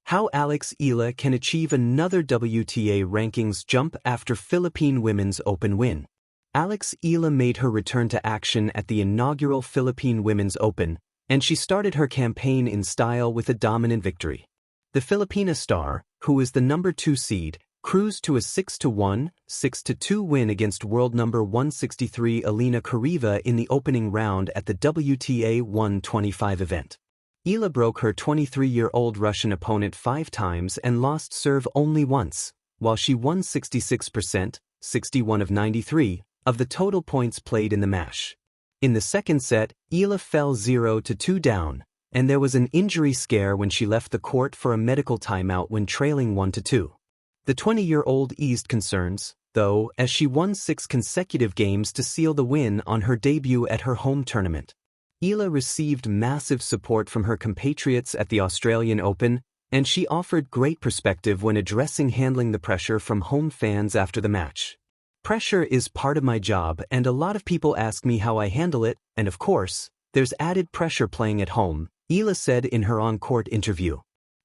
How Alex Eala can achieve another WTA rankings jump after Philippine Women's Open win. Alex Eala made her return to action at the inaugural Philippine Women's Open, and she started her campaign in style with a dominant victory. The Filipina star, who is the number 2 seed, cruised to a 6-1, 6-2 win against world number 163 Elena Kharieva in the opening round at the WTA 125 event. Eala broke her 23-year-old Russian opponent 5 times and lost serve only once, while she won 66%, 61 of 93, of the total points played in the match. In the second set, Eala fell 0-2 down, and there was an injury scare when she left the court for a medical timeout when trailing 1-2. The 20-year-old eased concerns, though, as she won 6 consecutive games to seal the win on her debut at her home tournament. Eala received massive support from her compatriots at the Australian Open, and she offered great perspective when addressing handling the pressure from home fans after the match. Pressure is part of my job, and a lot of people ask me how I handle it, and of course, there's added pressure playing at home, Eala said in her on-court interview.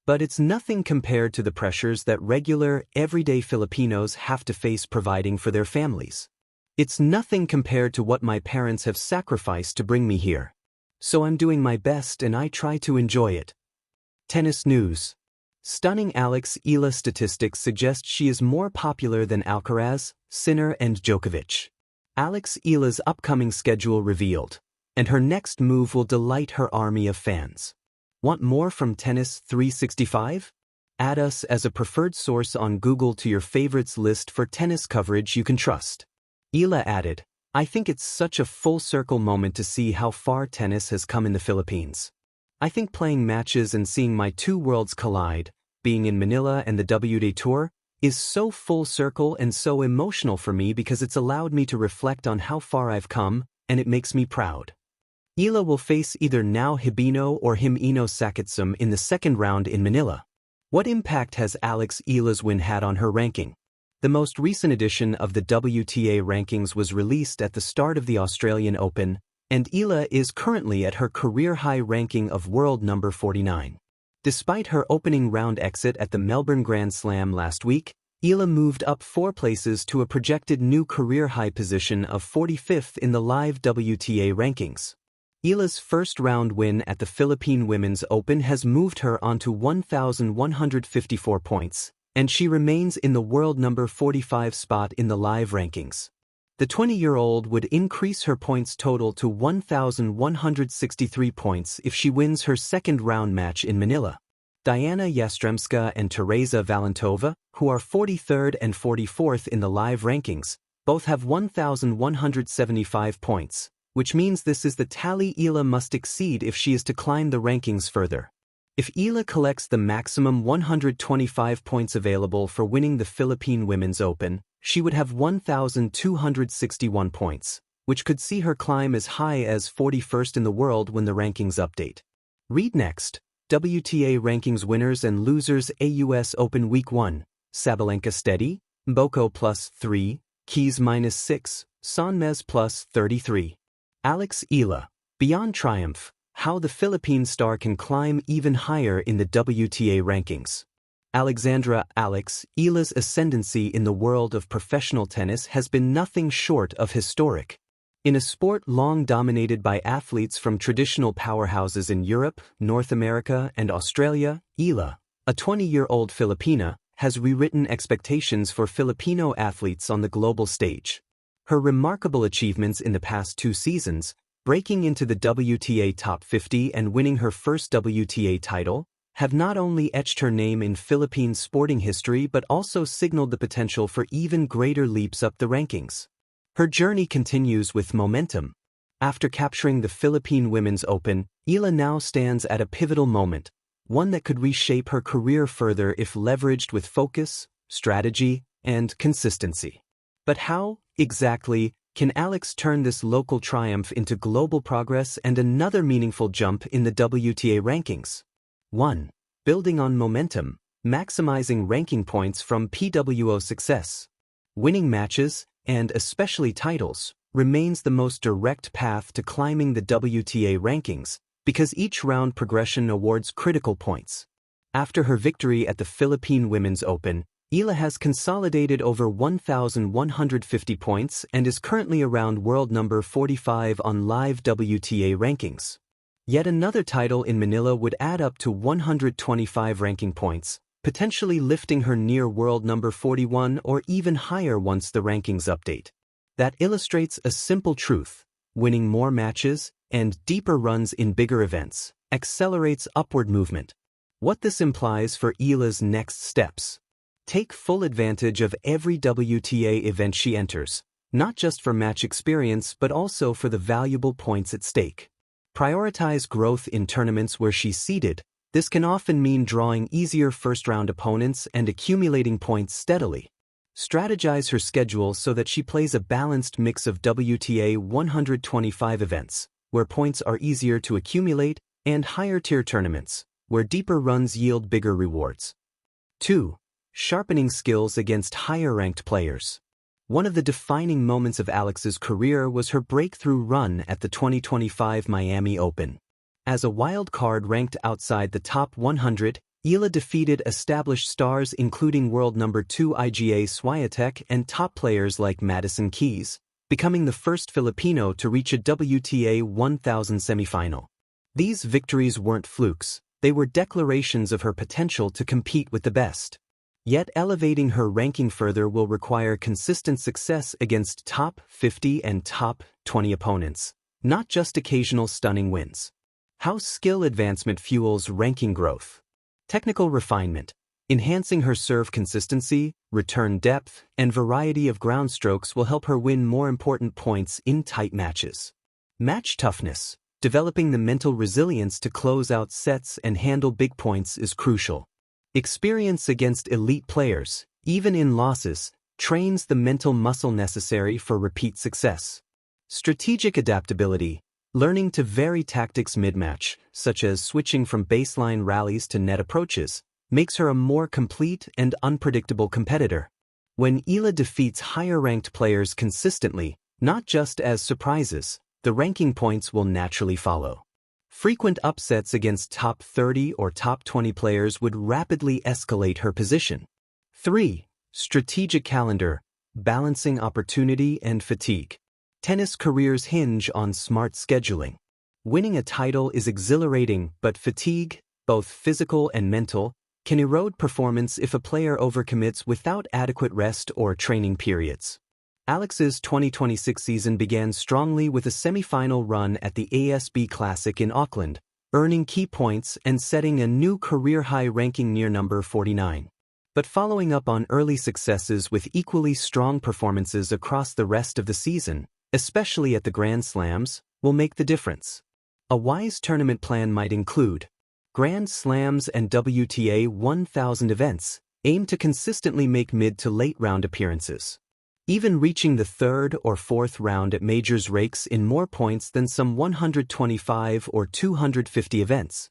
But it's nothing compared to the pressures that regular, everyday Filipinos have to face providing for their families. It's nothing compared to what my parents have sacrificed to bring me here. So I'm doing my best and I try to enjoy it. Tennis news. Stunning Alex Eala statistics suggest she is more popular than Alcaraz, Sinner and Djokovic. Alex Eala's upcoming schedule revealed, and her next move will delight her army of fans. Want more from Tennis 365? Add us as a preferred source on Google to your favorites list for tennis coverage you can trust. Eala added, I think it's such a full-circle moment to see how far tennis has come in the Philippines. I think playing matches and seeing my 2 worlds collide, being in Manila and the WTA Tour, is so full circle and so emotional for me because it's allowed me to reflect on how far I've come, and it makes me proud. Eala will face either Now Hibino or Himino Sakitsum in the second round in Manila. What impact has Alex Eala's win had on her ranking? The most recent edition of the WTA rankings was released at the start of the Australian Open, and Eala is currently at her career-high ranking of world number 49. Despite her opening round exit at the Melbourne Grand Slam last week, Eala moved up 4 places to a projected new career-high position of 45th in the live WTA rankings. Eala's first-round win at the Philippine Women's Open has moved her onto 1,154 points, and she remains in the world number 45 spot in the live rankings. The 20-year-old would increase her points total to 1,163 points if she wins her second-round match in Manila. Diana Yastremska and Teresa Valentova, who are 43rd and 44th in the live rankings, both have 1,175 points, which means this is the tally Eala must exceed if she is to climb the rankings further. If Eala collects the maximum 125 points available for winning the Philippine Women's Open, she would have 1,261 points, which could see her climb as high as 41st in the world when the rankings update. Read next. WTA rankings winners and losers. AUS Open Week 1, Sabalenka steady, Mboko +3, Keys -6, Sonmez +33. Alex Eala, beyond triumph, how the Philippine star can climb even higher in the WTA rankings. Alexandra Alex Eala's ascendancy in the world of professional tennis has been nothing short of historic. In a sport long dominated by athletes from traditional powerhouses in Europe, North America, and Australia, Eala, a 20-year-old Filipina, has rewritten expectations for Filipino athletes on the global stage. Her remarkable achievements in the past 2 seasons, breaking into the WTA top 50 and winning her first WTA title, have not only etched her name in Philippine sporting history but also signaled the potential for even greater leaps up the rankings. Her journey continues with momentum. After capturing the Philippine Women's Open, Eala now stands at a pivotal moment, one that could reshape her career further if leveraged with focus, strategy, and consistency. But how, exactly, can Alex turn this local triumph into global progress and another meaningful jump in the WTA rankings? 1. Building on momentum, maximizing ranking points from PWO success. Winning matches, and especially titles, remains the most direct path to climbing the WTA rankings, because each round progression awards critical points. After her victory at the Philippine Women's Open, Eala has consolidated over 1,150 points and is currently around world number 45 on live WTA rankings. Yet another title in Manila would add up to 125 ranking points, potentially lifting her near world number 41 or even higher once the rankings update. That illustrates a simple truth: winning more matches and deeper runs in bigger events accelerates upward movement. What this implies for Eala's next steps: take full advantage of every WTA event she enters, not just for match experience but also for the valuable points at stake. Prioritize growth in tournaments where she's seeded. This can often mean drawing easier first-round opponents and accumulating points steadily. Strategize her schedule so that she plays a balanced mix of WTA 125 events, where points are easier to accumulate, and higher-tier tournaments, where deeper runs yield bigger rewards. 2. Sharpening skills against higher-ranked players. One of the defining moments of Alex's career was her breakthrough run at the 2025 Miami Open. As a wild card ranked outside the top 100, Eala defeated established stars including world number 2 Iga Swiatek and top players like Madison Keys, becoming the first Filipino to reach a WTA 1000 semifinal. These victories weren't flukes, they were declarations of her potential to compete with the best. Yet elevating her ranking further will require consistent success against top 50 and top 20 opponents, not just occasional stunning wins. How skill advancement fuels ranking growth. Technical refinement. Enhancing her serve consistency, return depth, and variety of ground strokes will help her win more important points in tight matches. Match toughness. Developing the mental resilience to close out sets and handle big points is crucial. Experience against elite players, even in losses, trains the mental muscle necessary for repeat success. Strategic adaptability. Learning to vary tactics mid-match, such as switching from baseline rallies to net approaches, makes her a more complete and unpredictable competitor. When Eala defeats higher-ranked players consistently, not just as surprises, the ranking points will naturally follow. Frequent upsets against top 30 or top 20 players would rapidly escalate her position. 3. Strategic calendar. Balancing opportunity and fatigue. Tennis careers hinge on smart scheduling. Winning a title is exhilarating, but fatigue, both physical and mental, can erode performance if a player overcommits without adequate rest or training periods. Alex's 2026 season began strongly with a semifinal run at the ASB Classic in Auckland, earning key points and setting a new career-high ranking near number 49. But following up on early successes with equally strong performances across the rest of the season, especially at the Grand Slams, will make the difference. A wise tournament plan might include Grand Slams and WTA 1000 events. Aim to consistently make mid to late round appearances. Even reaching the third or fourth round at majors rakes in more points than some 125 or 250 events.